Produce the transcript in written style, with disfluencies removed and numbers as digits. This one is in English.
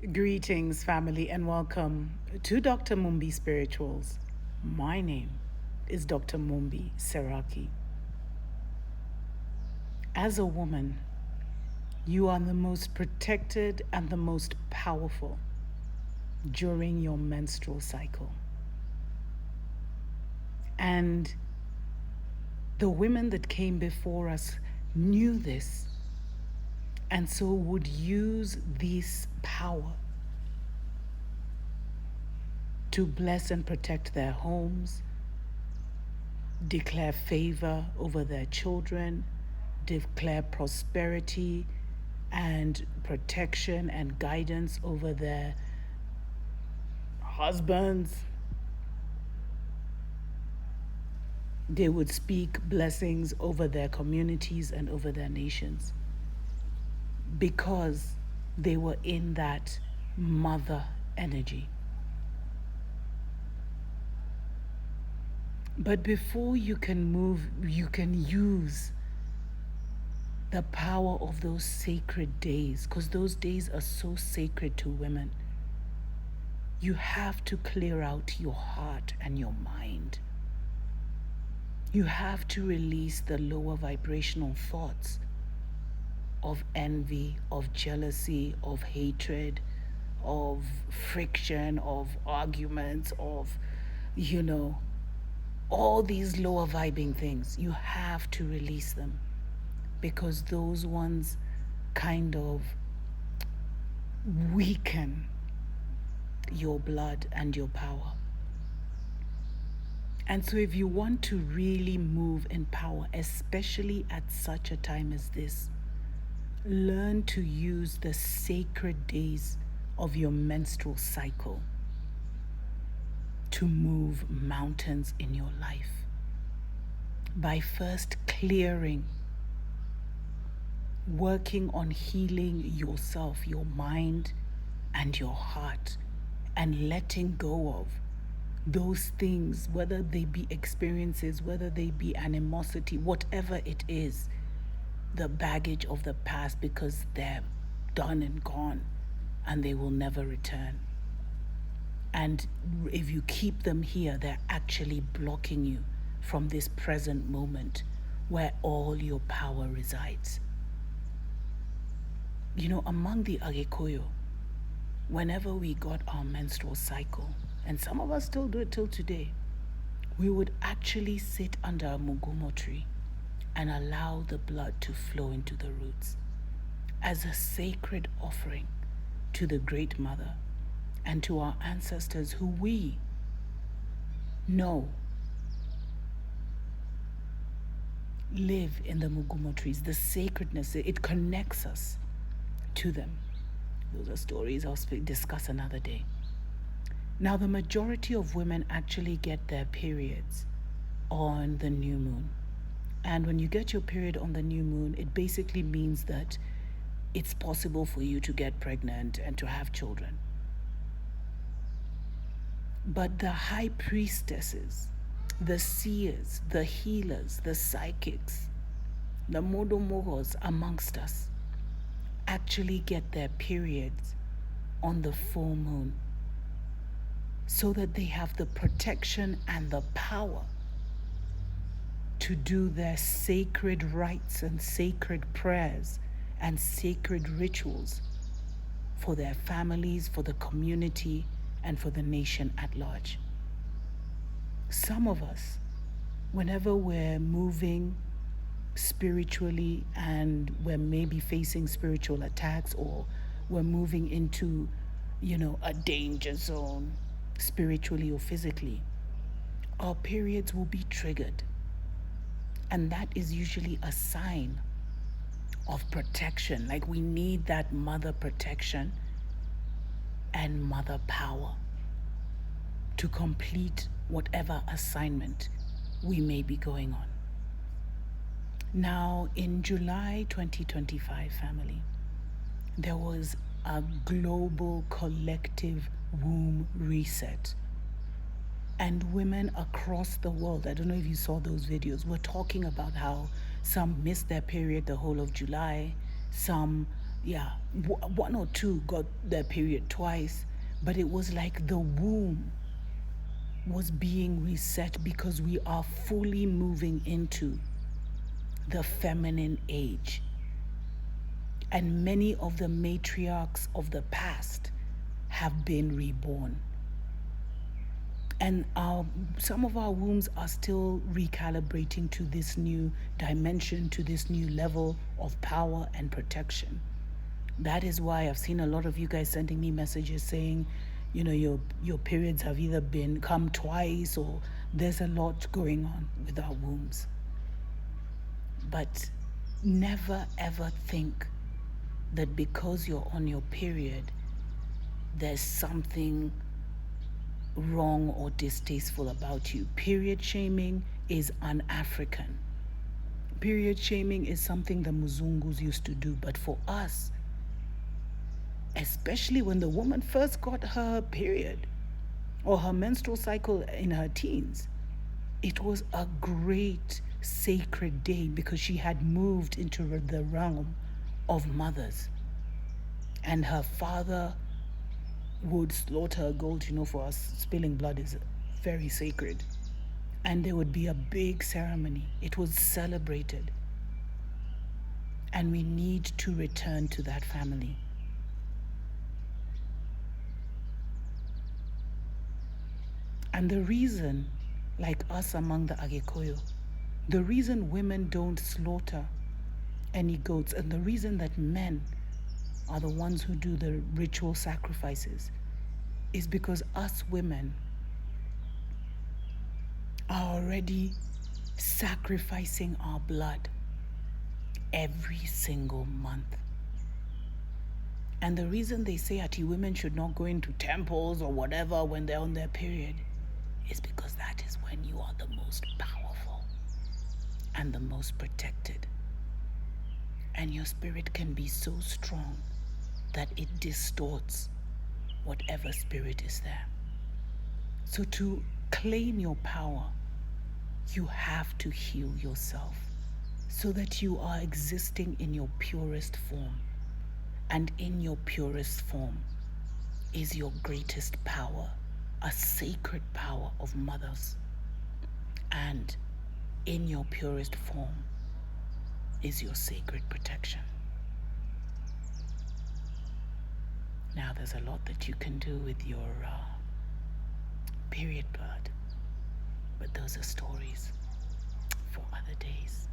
Greetings, family, and welcome to Dr. Mumbi Spirituals. My name is Dr. Mumbi Seraki. As a woman, you are the most protected and the most powerful during your menstrual cycle. And the women that came before us knew this and so would use this power to bless and protect their homes, declare favor over their children, declare prosperity and protection and guidance over their husbands. They would speak blessings over their communities and over their nations because they were in that mother energy. But before you can move, you can use the power of those sacred days, because those days are so sacred to women. You have to clear out your heart and your mind. You have to release the lower vibrational thoughts of envy, of jealousy, of hatred, of friction, of arguments, of, all these lower vibing things. You have to release them because those ones kind of weaken your blood and your power. And so if you want to really move in power, especially at such a time as this, learn to use the sacred days of your menstrual cycle to move mountains in your life by first clearing, working on healing yourself, your mind and your heart, and letting go of those things, whether they be experiences, whether they be animosity, whatever it is, the baggage of the past, because they're done and gone and they will never return. And if you keep them here, they're actually blocking you from this present moment where all your power resides. Among the Agikoyo, whenever we got our menstrual cycle, and some of us still do it till today, we would actually sit under a mugumo tree and allow the blood to flow into the roots as a sacred offering to the Great Mother and to our ancestors who we know live in the mugumo trees. The sacredness, it connects us to them. Those are stories I'll discuss another day. Now, the majority of women actually get their periods on the new moon. And when you get your period on the new moon, it basically means that it's possible for you to get pregnant and to have children. But the high priestesses, the seers, the healers, the psychics, the modomogos amongst us actually get their periods on the full moon so that they have the protection and the power to do their sacred rites and sacred prayers and sacred rituals for their families, for the community, and for the nation at large. Some of us, whenever we're moving spiritually and we're maybe facing spiritual attacks, or we're moving into, a danger zone spiritually or physically, our periods will be triggered. And that is usually a sign of protection. Like we need that mother protection and mother power to complete whatever assignment we may be going on. Now, in July 2025, family, there was a global collective womb reset. And women across the world, I don't know if you saw those videos, were talking about how some missed their period the whole of July, some, yeah, one or two got their period twice, but it was like the womb was being reset because we are fully moving into the feminine age. And many of the matriarchs of the past have been reborn. And some of our wombs are still recalibrating to this new dimension, to this new level of power and protection. That is why I've seen a lot of you guys sending me messages saying, your periods have either been come twice, or there's a lot going on with our wombs. But never ever think that because you're on your period, there's something wrong or distasteful about you. Period shaming is un-African. Period shaming is something the Muzungus used to do, but for us, especially when the woman first got her period or her menstrual cycle in her teens, it was a great sacred day because she had moved into the realm of mothers. And her father would slaughter a goat, for us, spilling blood is very sacred. And there would be a big ceremony. It was celebrated. And we need to return to that family. And the reason, like us among the Agekoyo, the reason women don't slaughter any goats, and the reason that men are the ones who do the ritual sacrifices, is because us women are already sacrificing our blood every single month. And the reason they say Ati women should not go into temples or whatever when they're on their period is because that is when you are the most powerful and the most protected. And your spirit can be so strong that it distorts whatever spirit is there. So to claim your power, you have to heal yourself so that you are existing in your purest form. And in your purest form is your greatest power, a sacred power of mothers. And in your purest form is your sacred protection. Now, there's a lot that you can do with your period blood, but those are stories for other days.